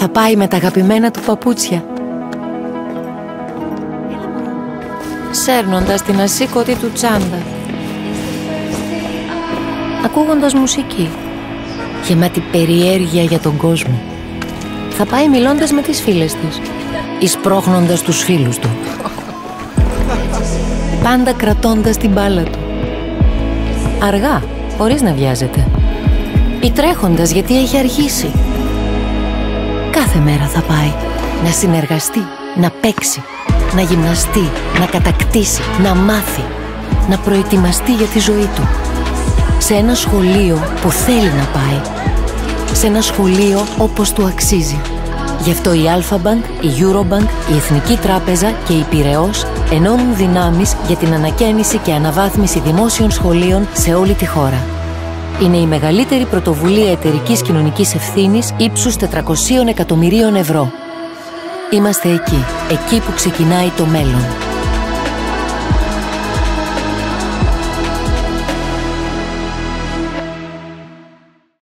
Θα πάει με τα αγαπημένα του παπούτσια, σέρνοντας την ασήκωτη του τσάντα, ακούγοντας μουσική, γεμάτη περιέργεια για τον κόσμο. Θα πάει μιλώντας με τις φίλες της, εισπρώχνοντας τους φίλους του, πάντα κρατώντας την μπάλα του, αργά, χωρίς να βιάζεται, ή τρέχοντας γιατί έχει αργήσει. Κάθε μέρα θα πάει να συνεργαστεί, να παίξει, να γυμναστεί, να κατακτήσει, να μάθει, να προετοιμαστεί για τη ζωή του. Σε ένα σχολείο που θέλει να πάει. Σε ένα σχολείο όπως του αξίζει. Γι' αυτό η Αλφα-Μπανκ, η Eurobank, η Εθνική Τράπεζα και η Πειραιώς ενώνουν δυνάμεις για την ανακαίνιση και αναβάθμιση δημόσιων σχολείων σε όλη τη χώρα. Είναι η μεγαλύτερη πρωτοβουλία εταιρικής κοινωνικής ευθύνης ύψους 400 εκατομμυρίων ευρώ. Είμαστε εκεί που ξεκινάει το μέλλον.